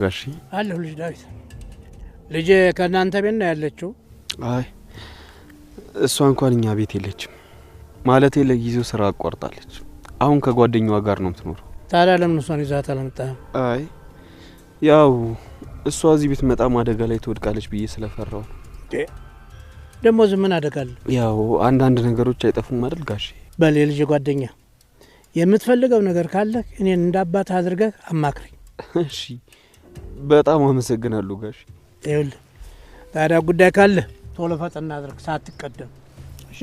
ጋሺ አለሁ ልጅ ዳዊት ልጅ ከናንተ ቤት ነው ያለችው? አይ እሷ እንኳን እኛ ቤት የለችም። ማለቴ ለጊዜው ስራ አቋርጣለች። አሁን ከጓደኛዋ ጋር ነው የምትኖረው። ታዲያ ለምን እሷን ይዛት አልመጣህም? አይ ያው እሷ እዚህ ቤት መጣ አደጋ ላይ ትወድቃለች ብዬ ስለፈራው። ደሞ ምን አደጋለ? ያው አንዳንድ ነገሮች አይጠፉም አይደል ጋሺ? በል የልጅ ጓደኛ የምትፈልገው ነገር ካለ እኔን እንዳባት አድርገህ አማክረኝ። እሺ በጣም አመሰግናለሁ ጋሺ። ይኸውልህ ታዲያ ጉዳይ ካለ ቶሎ ፈጥና አድርግ ሳትቀደም። እሺ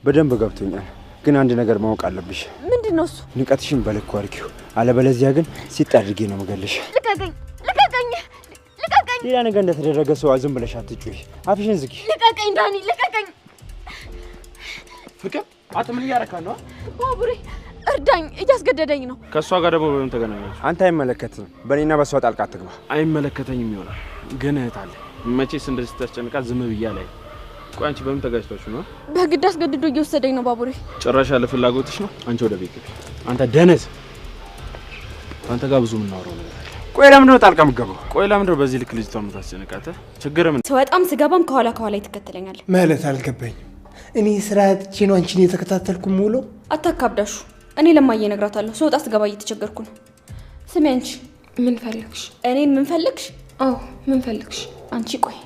በደንብ ገብቶኛል፣ ግን አንድ ነገር ማወቅ አለብሽ። ምንድነው እሱ? ንቀትሽን በልኩ አድርጊው፣ አለበለዚያ ግን ሲጣድርጌ ነው መገልሽ። ልቀቀኝ! ልቀቀኝ! ልቀቀኝ! ሌላ ነገር እንደተደረገ ሰው ዝም ብለሽ አትጩይ፣ አፍሽን ዝጊ። ልቀቀኝ ዳኒ፣ ልቀቀኝ! ፍቅር አጥምን ያረካል ነው? ባቡሬ እርዳኝ፣ እያስገደደኝ ነው። ከሷ ጋር ደግሞ በምን ተገናኛችሁ? አንተ አይመለከትም፣ በእኔና በሷ ጣልቃ አትግባ። አይመለከተኝም ይሆናል፣ ግን እህት አለ። መቼስ እንደዚህ ታስጨንቃት ዝም ብያ ላይ። ቆይ አንቺ በምን ተጋጭታችሁ ነው? በግድ አስገድዶ እየወሰደኝ ነው ባቡሬ። ጭራሽ ያለ ፍላጎትሽ ነው? አንቺ ወደ ቤት ግቢ። አንተ ደነዝ፣ አንተ ጋር ብዙ የምናወራው ነገር አለ። ቆይ ለምንድን ነው ጣልቃ የምትገባው? ቆይ ለምንድን ነው በዚህ ልክ ልጅቷ የምታስጨንቃት? ችግር ምን? ስወጣም ስገባም ከኋላ ትከተለኛለህ ማለት አልገባኝም። እኔ ስራ ትቼ ነው አንቺን የተከታተልኩ ሙሉ። አታካብዳሹ። እኔ ለማየ ነግራታለሁ። ስወጣ ስገባ እየተቸገርኩ ነው። ስሚ አንቺ፣ ምን ፈልግሽ? እኔን ምን ፈልግሽ? አዎ ምን ፈልግሽ? አንቺ ቆይ፣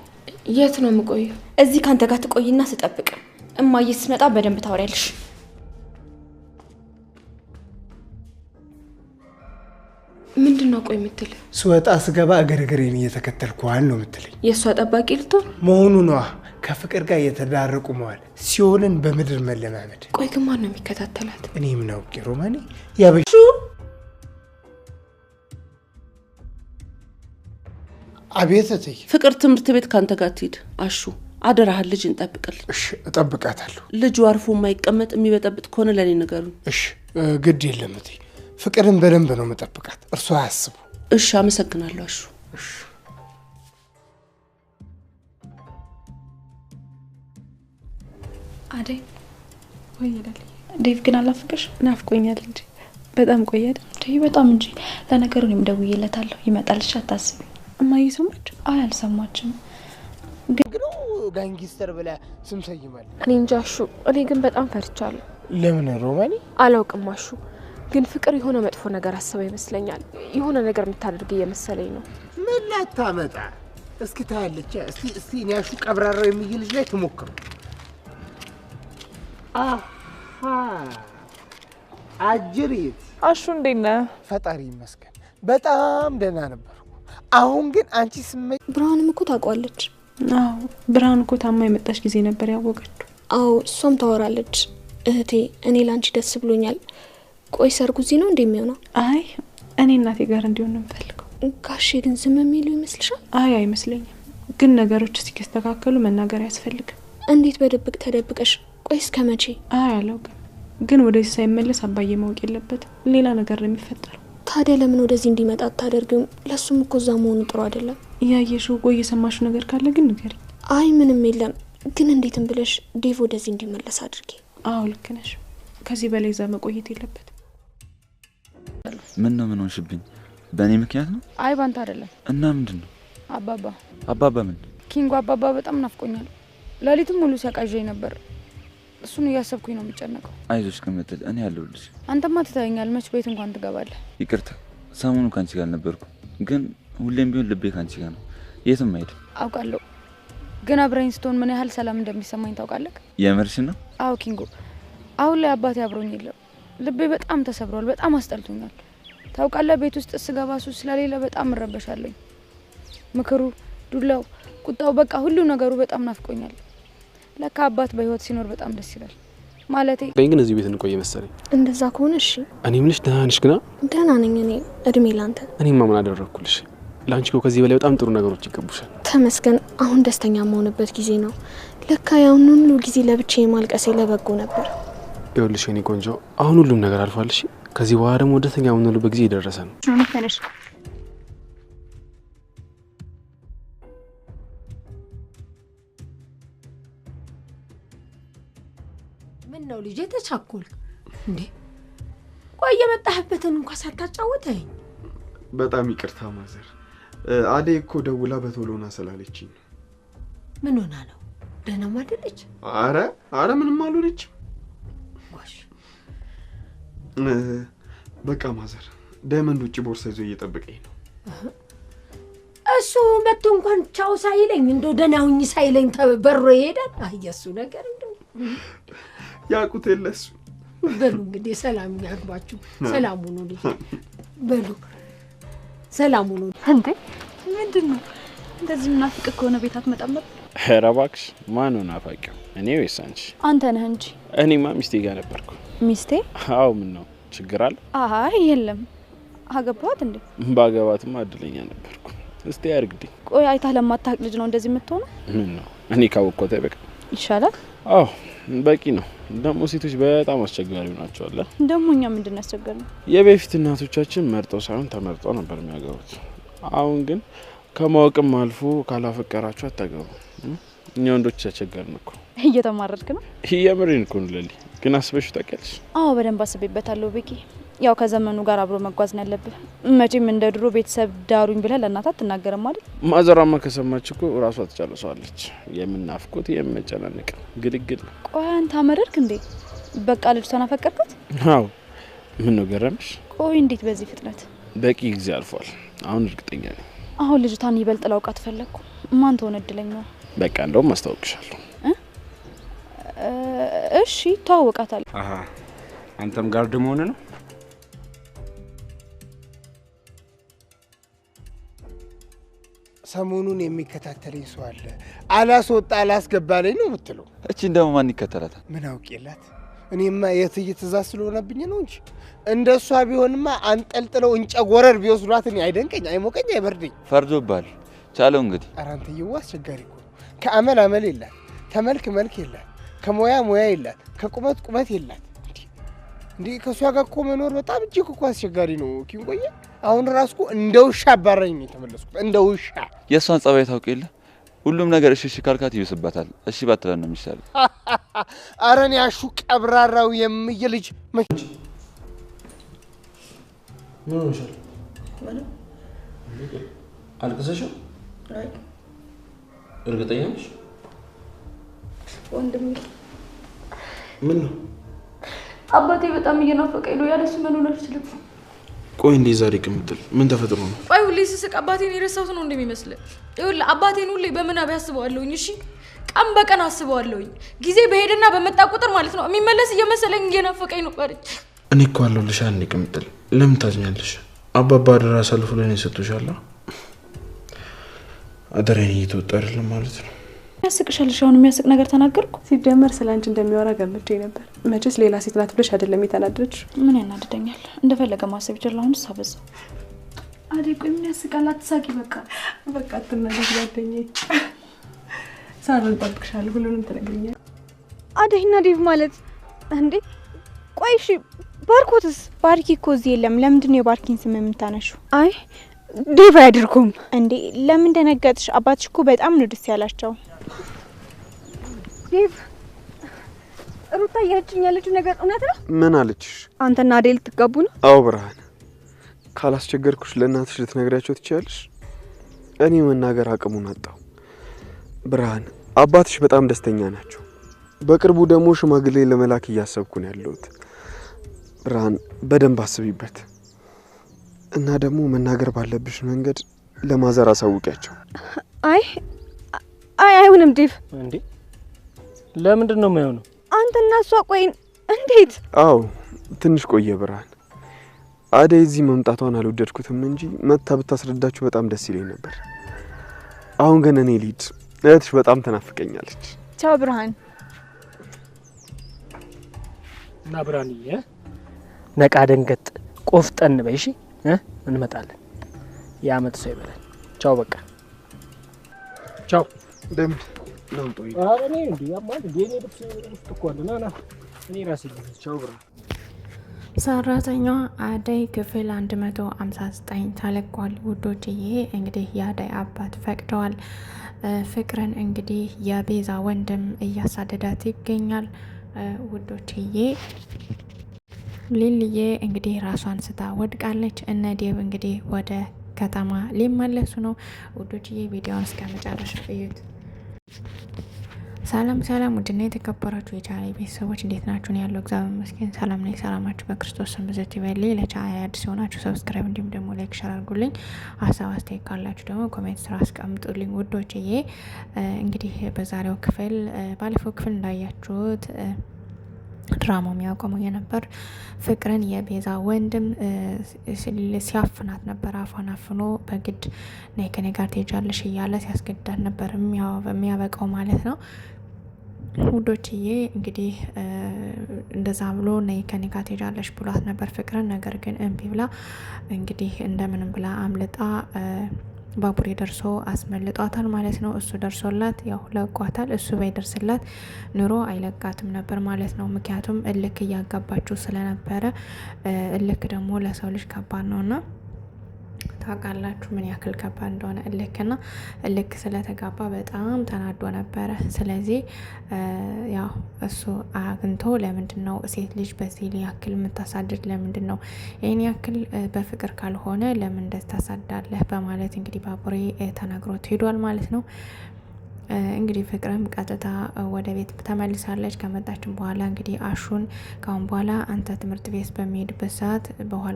የት ነው የምቆየው? እዚህ ካንተ ጋር ትቆይና ስጠብቅ እማዬ ስትመጣ በደንብ ታወሪያለሽ። ምንድነው ቆይ የምትል? ስወጣ ስገባ እገረገሬን እየተከተልኩ ነው የምትለኝ? የእሷ ጠባቂ ልትሆን መሆኑ ነዋ። ከፍቅር ጋር እየተዳረቁ መዋል ሲሆንን በምድር መለማመድ። ቆይ ግን ማን ነው የሚከታተላት? እኔ ምን አውቄ ሮማኔ ያበሹ አቤት እቴ። ፍቅር ትምህርት ቤት ካንተ ጋር ትሄድ። አሹ አደራህን ልጅ እንጠብቅልኝ። እሺ እጠብቃታለሁ። ልጁ አርፎ የማይቀመጥ የሚበጠብጥ ከሆነ ለኔ ንገሩኝ። እሺ ግድ የለም እቴ። ፍቅርን በደንብ ነው መጠብቃት፣ እርሷ አያስቡ። እሺ አመሰግናለሁ አሹ። እሺ አደይ ወይ ይላል። ዴቭ ግን አላፍቅሽ? ናፍቆኛል እንጂ በጣም ቆያል። እንዴ በጣም እንጂ። ለነገሩ እኔም ደውዬለታለሁ፣ ይመጣልሽ አታስቢ። እማዬ ሰማች? አይ አልሰማችም። ግን ጋንጊስተር ብላ ስም ሰይማል። እኔ እንጃ አሹ፣ እኔ ግን በጣም ፈርቻለሁ። ለምን ሮማኔ? አላውቅም አሹ፣ ግን ፍቅር የሆነ መጥፎ ነገር አስበው ይመስለኛል። የሆነ ነገር የምታደርግ እየመሰለኝ ነው። ምን ላታመጣ? እስኪ ታያለች። እስቲ እኔ አሹ ቀብራራው የሚል ልጅ ላይ ተሞክሩ። አሃ አጅሪት አሹ እንዴት ነህ? ፈጣሪ ይመስገን በጣም ደህና ነበርኩ። አሁን ግን አንቺ ስሜት ብርሃንም እኮ ታውቋለች። አዎ ብርሃን እኮ ታማ የመጣች ጊዜ ነበር ያወቀችው። አዎ እሷም ታወራለች። እህቴ እኔ ላንቺ ደስ ብሎኛል። ቆይ ሰርጉ እዚህ ነው እንደሚሆነው? አይ እኔ እናቴ ጋር እንዲሆን ነው የምፈልገው። ጋሼ ግን ዝም የሚሉ ይመስልሻል? አይ አይመስለኝም፣ ግን ነገሮች ሲስተካከሉ መናገር ያስፈልጋል። እንዴት በድብቅ ተደብቀሽ? ቆይ እስከ መቼ? አይ አላውቅም፣ ግን ወደዚህ ሳይመለስ አባዬ ማወቅ የለበትም። ሌላ ነገር ነው የሚፈጠረው። ታዲያ ለምን ወደዚህ እንዲመጣ አታደርግም? ለሱም እኮ እዛ መሆኑ ጥሩ አይደለም። ያየሽው ቆይ የሰማሽው ነገር ካለ ግን ንገሪኝ። አይ ምንም የለም፣ ግን እንዴትም ብለሽ ዴቭ ወደዚህ እንዲመለስ አድርጊ። አዎ ልክ ነሽ፣ ከዚህ በላይ እዛ መቆየት የለበትም። ምን ነው ምን ሆንሽብኝ? በእኔ ምክንያት ነው? አይ ባንተ አይደለም። እና ምንድነው? አባባ ምን? ኪንጎ አባባ በጣም ናፍቆኛል። ሌሊቱም ሙሉ ሲያቃዠኝ ነበር። እሱን እያሰብኩኝ ነው የምጨነቀው። አይዞሽ ከመተል እኔ ያለሁልሽ። አንተማ ትታየኛል፣ መች ቤት እንኳን ትገባለህ? ይቅርታ ሰሞኑ ካንቺ ጋር ነበርኩ፣ ግን ሁሌም ቢሆን ልቤ ካንቺ ጋር ነው፣ የትም አይሄድም። አውቃለሁ፣ ግን አብረኝ ስትሆን ምን ያህል ሰላም እንደሚሰማኝ ታውቃለህ? የምርሽ ነው? አዎ ኪንጎ፣ አሁን ላይ አባቴ አብሮኝ የለም። ልቤ በጣም ተሰብሯል፣ በጣም አስጠልቶኛል። ታውቃለህ፣ ቤት ውስጥ ስገባ እሱ ስለሌለ በጣም እረበሻለሁ። ምክሩ፣ ዱላው፣ ቁጣው፣ በቃ ሁሉ ነገሩ በጣም ናፍቆኛል። ለካ አባት በህይወት ሲኖር በጣም ደስ ይላል። ማለቴ ግን እዚህ ቤት እንቆይ መሰለኝ። እንደዛ ከሆነ እሺ። እኔ ምንሽ ደህና ነሽ? ግና ደህና ነኝ እኔ። እድሜ ላንተ። እኔማ ምን አደረኩልሽ? ላንቺ እኮ ከዚህ በላይ በጣም ጥሩ ነገሮች ይገቡሻል። ተመስገን። አሁን ደስተኛ መሆንበት ጊዜ ነው። ለካ ያውን ሁሉ ጊዜ ለብቻዬ ማልቀሴ ለበጎ ነበር። ይኸውልሽ የኔ ቆንጆ፣ አሁን ሁሉም ነገር አልፏልሽ። ከዚህ በኋላ ደግሞ ደስተኛ የምንሆንበት ጊዜ እየደረሰ ነው። ነው ነው ልጄ ተቻኮልክ እንዴ? ቆይ የመጣህበትን እንኳን ሳታጫውተኝ። በጣም ይቅርታ ማዘር። አደይ እኮ ደውላ በቶሎና ስላለችኝ ነው። ምን ሆና ነው? ደህናም አይደለች? አረ ምንም አልሆነችም። ጎሽ በቃ ማዘር ዳይመንድ ውጪ ቦርሳ ይዞ እየጠበቀኝ ነው። እሱ መጥቶ እንኳን ቻው ሳይለኝ እንደው ደህና ሁኚ ሳይለኝ ተበሮ ይሄዳል። አየሱ ነገር እንደው ያቁት የለሱ። በሉ እንግዲህ ሰላም ያግባችሁ። ሰላም ሁኑ ልጅ። በሉ ሰላም ሁኑ። እንዴ ምንድነው እንደዚህ ምናፍቅ ከሆነ ቤት አትመጣም? ኧረ እባክሽ ማን ነው ናፋቂው? እኔ ወይስ አንቺ? አንተ ነህ እንጂ። እኔማ ሚስቴ ጋር ነበርኩ። ሚስቴ? አዎ ምን ነው ችግር አለ? አይ የለም። አገባኋት እንዴ? ባገባትማ እድለኛ ነበርኩ። እስቲ አርግልኝ። ቆይ አይታ ለማታውቅ ልጅ ነው እንደዚህ የምትሆነው? ምን ነው እኔ ካወቅኩት በቃ ይሻላል። አዎ በቂ ነው። ደግሞ ሴቶች በጣም አስቸጋሪ ናቸው አለ። ደግሞ እኛ ምንድን ያስቸገርነው? የበፊት እናቶቻችን መርጠው ሳይሆን ተመርጠው ነበር የሚያገቡት። አሁን ግን ከማወቅም አልፎ ካላፈቀራችሁ አታገቡ። እኛ ወንዶች ያስቸገርን እኮ። እየተማረርክ ነው? የምሬን እኮ ነው ለሊ። ግን አስበሽው ታውቂያለሽ? አዎ በደንብ አስቤበታለሁ ቤኪ። ያው ከዘመኑ ጋር አብሮ መጓዝ ነው ያለብህ። መቼም እንደ ድሮ ቤተሰብ ዳሩኝ ብለህ ለእናት አትናገርም አይደል? ማዘራማ ከሰማች እኮ ራሷ ትጨርሰዋለች። የምናፍቁት የምጨናነቅ ግልግል። ቆይ አንተ አመረርክ እንዴ? በቃ ልጅቷን አፈቀርካት? አዎ ምን ነው ገረምሽ? ቆይ እንዴት በዚህ ፍጥነት? በቂ ጊዜ አልፏል። አሁን እርግጠኛ ነኝ። አሁን ልጅቷን ይበልጥ ላውቃት ፈለግኩ። ማን ትሆን እድለኛው? በቃ እንደውም አስታውቅሻለሁ። እሺ ተዋወቃታለሁ። አንተም ጋርድ መሆን ነው? ሰሞኑን የሚከታተለኝ ሰው አለ። አላስወጣ አላስገባለኝ ነው የምትለው? እቺ እንደው ማን ይከተላታል? ምን አውቄላት? እኔማ የትይ ትእዛዝ ስለሆነብኝ ነው እንጂ እንደሷ ቢሆንማ አንጠልጥለው እንጨጎረር ቢወስዷት እኔ አይደንቀኝ፣ አይሞቀኝ፣ አይበርደኝ። ፈርዶባል። ቻለው እንግዲህ። ኧረ አንተዬው አስቸጋሪ እኮ ነው። ከአመል አመል የላት፣ ከመልክ መልክ የላት፣ ከሞያ ሞያ የላት፣ ከቁመት ቁመት የላት። እንዴ ከሷ ጋር እኮ መኖር በጣም እጅግ እኮ አስቸጋሪ ነው። ኪንቆየ አሁን ራስኩ እንደ ውሻ አባረኝ ነው የተመለስኩት። እንደ ውሻ። የእሷን ጸባይ ታውቅ የለ? ሁሉም ነገር እሺ ካልካት ይብስባታል። እሺ ባትለን ነው የሚሻለው። ኧረ እኔ አሹ ቀብራራው የምዬ ልጅ ምን ሆነሻል? አልቅሰሻል? አይ እርግጠኛ ነሽ? ወንድሜ ምን ነው? አባቴ በጣም እየናፈቀኝ ነው። ያለሱ መኖር አልችልም። ቆይ እንዴ ዛሬ ቅምጥል ምን ተፈጥሮ ነው? ቆይ ሁሌ ስስቅ አባቴን የረሳሁት ነው እንደሚመስል? ይኸውልህ አባቴን ሁሌ በምናብ ያስበዋለሁኝ። እሺ ቀን በቀን አስበዋለሁኝ። ጊዜ በሄደና በመጣ ቁጥር ማለት ነው የሚመለስ እየመሰለኝ እየናፈቀኝ ነው። እኔ እኮ አለሁልሽ። አንዴ ቅምጥል ለምን ታዝኛለሽ? አባባ አደራ አሳልፎ ለኔ ሰጥቶሻል። አደራዬን እየተወጣ አይደለም ማለት ነው። ያስቅሻልሽ? አሁን የሚያስቅ ነገር ተናገርኩ? ሲጀመር ስላንቺ እንደሚወራ ገምቼ ነበር። መቼስ ሌላ ሴት ናት ብለሽ አይደለም የተናደድሽ? ምን ያናድደኛል? እንደፈለገ ማሰብ ይችላል። አሁን ሳበዛ አዴ ቆይ ምን ያስቃል? አትሳቂ። በቃ አትናደጂ ጓደኛዬ። ሳሮን ጠብቅሻለሁ። ሁሉንም ትነግሪኛለሽ። አደይና ዴቭ ማለት እንዴ? ቆይ እሺ ባርኮትስ? ባርኪ እኮ እዚህ የለም። ለምንድን ነው የባርኪን ስም የምታነሺው? አይ ዴቭ አያድርኩም እንዴ? ለምን ደነገጥሽ? አባትሽ እኮ በጣም ነው ደስ ያላቸው። ዴቭ ሩታ እያለችኝ ያለችው ነገር እውነት ነው? ምን አለችሽ? አንተና አደይ ልትጋቡ ነው? አዎ ብርሃን፣ ካላስቸገርኩሽ ለእናትሽ ልትነግሪያቸው ትችያለሽ? እኔ መናገር አቅሙን አጣሁ። ብርሃን፣ አባትሽ በጣም ደስተኛ ናቸው። በቅርቡ ደግሞ ሽማግሌ ለመላክ እያሰብኩ ነው ያለሁት። ብርሃን በደንብ አስቢበት እና ደግሞ መናገር ባለብሽ መንገድ ለማዘር አሳውቂያቸው። አይ አይሆንም ዴቭ። እንዴ ለምንድን ነው የማይሆነው? አንተና እሷ ቆይ እንዴት? አዎ ትንሽ ቆየ ብርሃን። አደይ እዚህ መምጣቷን አልወደድኩትም እንጂ መታ ብታስረዳችሁ በጣም ደስ ይለኝ ነበር። አሁን ግን እኔ ልሂድ። እህትሽ በጣም ተናፍቀኛለች። ቻው ብርሃን። እና ብርሃንዬ ነቃ ደንገጥ ቆፍጠን በይ እሺ። እንመጣለን። የአመት ሰው ይበላል። ቻው በቃ ቻው። ደምድ ነው ጦይ አረኔ እንዴ ያማል ዴኔ ልብስ ውስጥ እኮ አለ። ና እኔ ራሴ ቻው ብርሃን። ሰራተኛዋ አደይ ክፍል 159 ተለቋል ውዶችዬ። እንግዲህ የአደይ አባት ፈቅደዋል። ፍቅርን እንግዲህ የቤዛ ወንድም እያሳደዳት ይገኛል። ውዶችዬ። ሊልዬ እንግዲህ ራሷን ስታ ወድቃለች። እነ ዴብ እንግዲህ ወደ ከተማ ሊመለሱ ነው። ውዶችዬ ቪዲዮውን እስከ መጨረሻ እዩት። ሰላም ሰላም፣ ውድና የተከበራችሁ የቻናሌ ቤተሰቦች እንዴት ናችሁ? ነው ያለው እግዚአብሔር ይመስገን ሰላም ነኝ። ሰላማችሁ በክርስቶስ ስም ብዛት ይበልልኝ። ለቻናሌ አዲስ የሆናችሁ ሰብስክራይብ እንዲሁም ደግሞ ላይክ ሸር አድርጉልኝ። ሀሳብ አስተያየት ካላችሁ ደግሞ ኮሜንት ስራ አስቀምጡልኝ ውዶችዬ። እንግዲህ በዛሬው ክፍል ባለፈው ክፍል እንዳያችሁት ድራማው የሚያቆመው የነበር ፍቅርን የቤዛ ወንድም ሲያፍናት ነበር። አፏን አፍኖ በግድ ነይ ከኔ ጋር ትሄጃለሽ እያለ ሲያስገድዳት ነበር የሚያበቃው ማለት ነው ውዶችዬ። እንግዲህ እንደዛ ብሎ ነይ ከኔ ጋር ትሄጃለሽ ብሏት ነበር ፍቅርን። ነገር ግን እምቢ ብላ እንግዲህ እንደምንም ብላ አምልጣ ባቡሬ ደርሶ አስመልጧታል ማለት ነው። እሱ ደርሶላት ያው ለቋታል። እሱ ባይደርስላት ኑሮ አይለቃትም ነበር ማለት ነው። ምክንያቱም እልክ እያጋባችሁ ስለነበረ እልክ ደግሞ ለሰው ልጅ ከባድ ነውና ታውቃላችሁ ምን ያክል ከባድ እንደሆነ እልክና እልክ ስለተጋባ በጣም ተናዶ ነበረ። ስለዚህ ያው እሱ አግኝቶ ለምንድን ነው ሴት ልጅ በዚህ ያክል የምታሳድድ? ለምንድን ነው ይህን ያክል በፍቅር ካልሆነ ለምን እንደዚህ ታሳዳለህ? በማለት እንግዲህ ባቡሬ ተናግሮት ሄዷል ማለት ነው። እንግዲህ ፍቅርም ቀጥታ ወደ ቤት ተመልሳለች። ከመጣችን በኋላ እንግዲህ አሹን ካሁን በኋላ አንተ ትምህርት ቤት በሚሄድበት ሰዓት በኋላ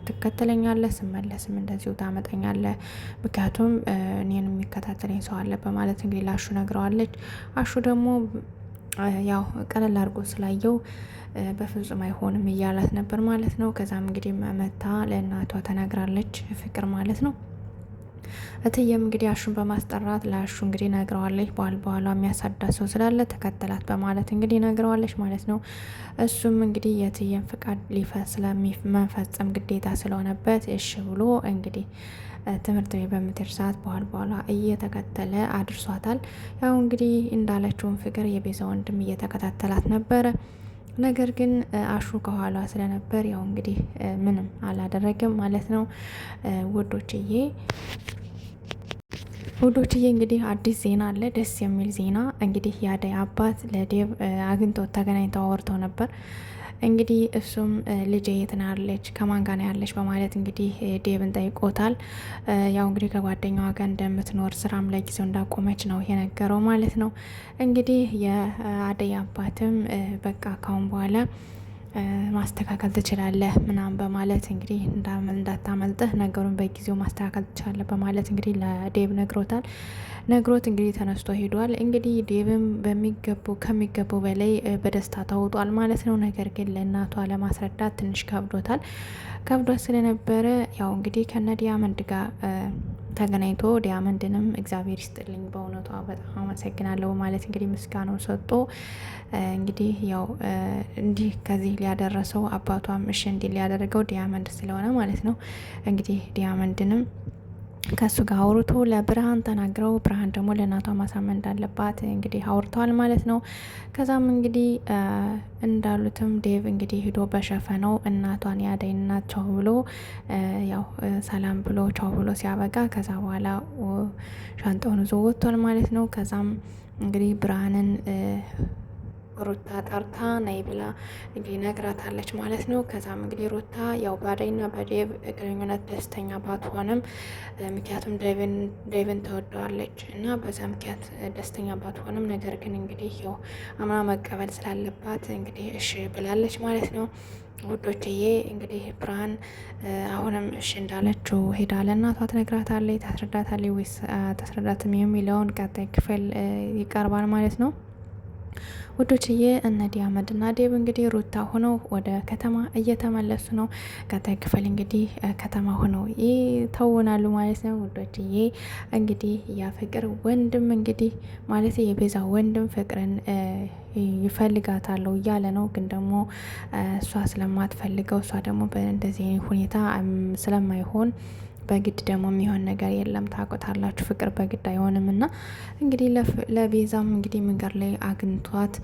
ትከተለኛለህ፣ ስመለስም እንደዚሁ ታመጠኛለህ፣ ምክንያቱም እኔን የሚከታተለኝ ሰው አለ በማለት እንግዲህ ለአሹ ነግረዋለች። አሹ ደግሞ ያው ቀለል አድርጎ ስላየው በፍጹም አይሆንም እያላት ነበር ማለት ነው። ከዛም እንግዲህ መታ ለእናቷ ተናግራለች ፍቅር ማለት ነው። እትዬም እንግዲህ አሹን በማስጠራት ለአሹ እንግዲህ ነግረዋለች። በኋላ የሚያሳዳ ሰው ስላለ ተከተላት በማለት እንግዲህ ነግረዋለች ማለት ነው። እሱም እንግዲህ የእትዬን ፍቃድ ስለመፈጸም ግዴታ ስለሆነበት እሺ ብሎ እንግዲህ ትምህርት ቤት በምትሄድ ሰዓት በኋላ እየተከተለ አድርሷታል። ያው እንግዲህ እንዳለችውን ፍቅር የቤዛ ወንድም እየተከታተላት ነበረ። ነገር ግን አሹ ከኋላ ስለነበር ያው እንግዲህ ምንም አላደረገም ማለት ነው ውዶችዬ እንግዲህ አዲስ ዜና አለ፣ ደስ የሚል ዜና። እንግዲህ የአደይ አባት ለዴብ አግኝተው ተገናኝተው አወርተው ነበር። እንግዲህ እሱም ልጄ የት ነው ያለች ከማን ጋር ነው ያለች በማለት እንግዲህ ዴብን ጠይቆታል። ያው እንግዲህ ከጓደኛዋ ጋር እንደምትኖር ስራም ለጊዜው እንዳቆመች ነው የነገረው ማለት ነው። እንግዲህ የአደይ አባትም በቃ ካሁን በኋላ ማስተካከል ትችላለህ ምናምን በማለት እንግዲህ እንዳታመልጥህ ነገሩን በጊዜው ማስተካከል ትችላለህ በማለት እንግዲህ ለዴብ ነግሮት እንግዲህ ተነስቶ ሄዷል። እንግዲህ ዴብም ከሚገባው በላይ በደስታ ተውጧል ማለት ነው። ነገር ግን ለእናቷ ለማስረዳት ትንሽ ከብዶት ስለነበረ ያው እንግዲህ ከነ ዲያመንድ ጋር ተገናኝቶ ዲያመንድንም እግዚአብሔር ይስጥልኝ በእውነቷ በጣም አመሰግናለሁ ማለት እንግዲህ ምስጋናው ሰጥቶ እንግዲህ ያው እንዲህ ከዚህ ሊያደረሰው አባቷም እሺ እንዲህ ሊያደርገው ዲያመንድ ስለሆነ ማለት ነው። እንግዲህ ዲያመንድንም ከሱ ጋር አውርቶ ለብርሃን ተናግረው ብርሃን ደግሞ ለእናቷ ማሳመን እንዳለባት እንግዲህ አውርተዋል ማለት ነው። ከዛም እንግዲህ እንዳሉትም ዴቭ እንግዲህ ሂዶ በሸፈነው እናቷን የአደይ እናት ቻው ብሎ ያው ሰላም ብሎ ቻው ብሎ ሲያበቃ ከዛ በኋላ ሻንጣውን ይዞ ወጥቷል ማለት ነው። ከዛም እንግዲህ ብርሃንን ሩታ ጠርታ ነይ ብላ እንግዲህ ነግራታለች ማለት ነው። ከዛም እንግዲህ ሩታ ያው በአደይና በዴቭ ግንኙነት ደስተኛ ባትሆንም ምክንያቱም ዴቭን ተወደዋለች እና በዛ ምክንያት ደስተኛ ባትሆንም ነገር ግን እንግዲህ ያው አምና መቀበል ስላለባት እንግዲህ እሺ ብላለች ማለት ነው። ውዶችዬ እንግዲህ ብርሃን አሁንም እሺ እንዳለችው ሄዳ ለእናቷ ትነግራታለች። ታስረዳታለች ወይስ ታስረዳትም የሚለውን ቀጣይ ክፍል ይቀርባል ማለት ነው። ውዶችዬ እነ ዲያመንድ እና ዴብ እንግዲህ ሩታ ሆነው ወደ ከተማ እየተመለሱ ነው። ቀጣይ ክፍል እንግዲህ ከተማ ሆነው ይተውናሉ ማለት ነው። ውዶችዬ እንግዲህ ያ ፍቅር ወንድም እንግዲህ ማለት የቤዛ ወንድም ፍቅርን ይፈልጋታለሁ እያለ ነው። ግን ደግሞ እሷ ስለማትፈልገው እሷ ደግሞ በእንደዚህ ሁኔታ ስለማይሆን በግድ ደግሞ የሚሆን ነገር የለም። ታውቁታላችሁ ፍቅር በግድ አይሆንም። እና እንግዲህ ለቤዛም እንግዲህ መንገድ ላይ አግኝቷት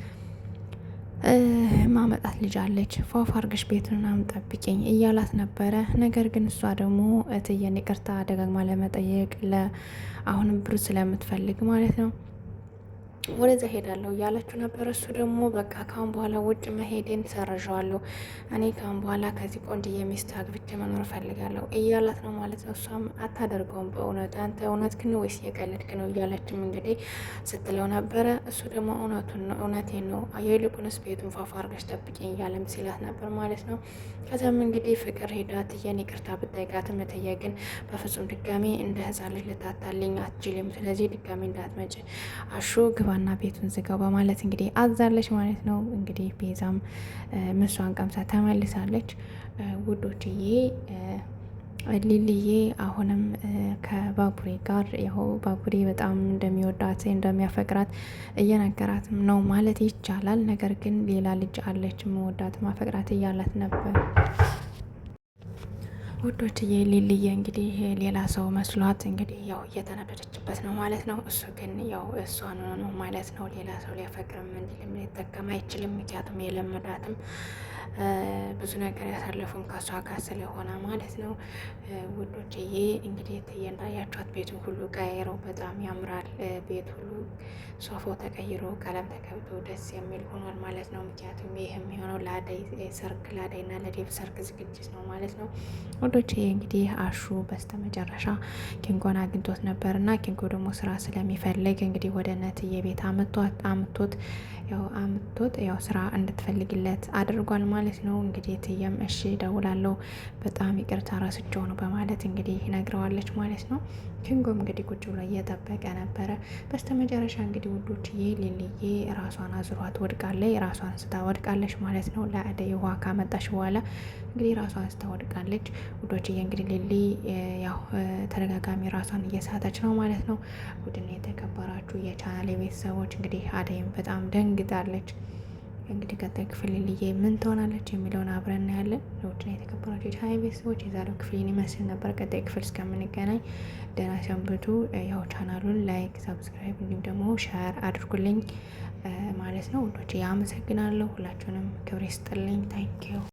ማመጣት ልጅ አለች ፏፏ አርገሽ ቤቱን ምናምን ጠብቂኝ እያላት ነበረ። ነገር ግን እሷ ደግሞ እትዬን ይቅርታ ደጋግማ ለመጠየቅ አሁንም ብሩ ስለምትፈልግ ማለት ነው ወደዛ ሄዳለሁ እያለችው ነበር። እሱ ደግሞ በቃ ካሁን በኋላ ውጭ መሄድን ሰርዣዋለሁ፣ እኔ ካሁን በኋላ ከዚህ ቆንጆዬ ሚስት አግብቼ መኖር እፈልጋለሁ እያላት ነው ማለት ነው። እሷም አታደርገውም በእውነት አንተ እውነትህን ነው ወይስ የቀለድክ ነው እያለችም እንግዲህ ስትለው ነበረ። እሱ ደግሞ እውነቴን ነው የይልቁንስ ቤቱን ፏፏ አድርገሽ ጠብቂኝ እያለም ሲላት ነበር ማለት ነው። ከዚያም እንግዲህ ፍቅር ሄዳ እትዬን ይቅርታ ብጠይቃትም እትዬ ግን በፍጹም ድጋሜ እንደ ህፃን ልጅ ልታታልኝ አትችልም፣ ስለዚህ ድጋሜ እንዳትመጭ አሹ ግባና ቤቱን ዝጋው በማለት እንግዲህ አዛለች ማለት ነው። እንግዲህ ቤዛም ምሷን ቀምሳ ተመልሳለች። ውዶችዬ ሊልዬ አሁንም ከባቡሬ ጋር ያው ባቡሬ በጣም እንደሚወዳት እንደሚያፈቅራት እየነገራት ነው ማለት ይቻላል። ነገር ግን ሌላ ልጅ አለች መወዳት ማፈቅራት እያላት ነበር። ውዶችዬ ሊልዬ እንግዲህ ሌላ ሰው መስሏት እንግዲህ ያው እየተናደደችበት ነው ማለት ነው። እሱ ግን ያው እሷን ነው ማለት ነው። ሌላ ሰው ሊያፈቅርም እንዲልም ሊጠቀም አይችልም። ምክንያቱም የለመዳትም ብዙ ነገር ያሳለፉም ከሷ ጋር ስለሆነ ማለት ነው። ውዶችዬ እንግዲህ እትዬ እንዳያቸዋት ቤቱን ሁሉ ቀይረው በጣም ያምራል። ቤት ሁሉ ሶፋው ተቀይሮ ቀለም ተቀብቶ ደስ የሚል ሆኗል ማለት ነው። ምክንያቱም ይህ የሚሆነው ለአደይ ሰርግ ለአደይና ለዴቭ ሰርግ ዝግጅት ነው ማለት ነው። ወዶችዬ እንግዲህ አሹ በስተመጨረሻ ኪንጎን አግኝቶት ነበርና ኪንጎ ደግሞ ስራ ስለሚፈልግ እንግዲህ ወደ እነትዬ ቤት አምቶት ያው ስራ እንድትፈልግለት አድርጓል ማለት ነው። እንግዲህ እትዬም እሺ ደውላለሁ በጣም ይቅርታ ረስቼው ነው በማለት እንግዲህ ነግረዋለች ማለት ነው። ኪንጎም እንግዲህ ቁጭ ብሎ እየጠበቀ ነበረ። በስተመጨረሻ እንግዲህ ውዶችዬ ሊልዬ ራሷን አዝሯት ወድቃለች። ራሷን ስታ ወድቃለች ማለት ነው። ለአደይ ውሃ ካመጣች በኋላ እንግዲህ ራሷን ስታ ወድቃለች። ውዶችዬ እንግዲህ ሊሊ ያው ተደጋጋሚ ራሷን እየሳተች ነው ማለት ነው። ውድና የተከበራችሁ የቻናል ቤተሰቦች እንግዲህ አደይም በጣም ደንግጣለች። እንግዲህ ቀጣይ ክፍል ሊልዬ ምን ትሆናለች የሚለውን አብረን እናያለን። ውድና የተከበራችሁ የቻናል ቤተሰቦች የዛሬው ክፍል ይመስል ነበር። ቀጣይ ክፍል እስከምንገናኝ ደህና ሰንብቱ። ያው ቻናሉን ላይክ፣ ሰብስክራይብ እንዲሁም ደግሞ ሼር አድርጉልኝ ማለት ነው። ውዶች አመሰግናለሁ። ሁላችሁንም ክብር ይስጥልኝ። ታንኪዩ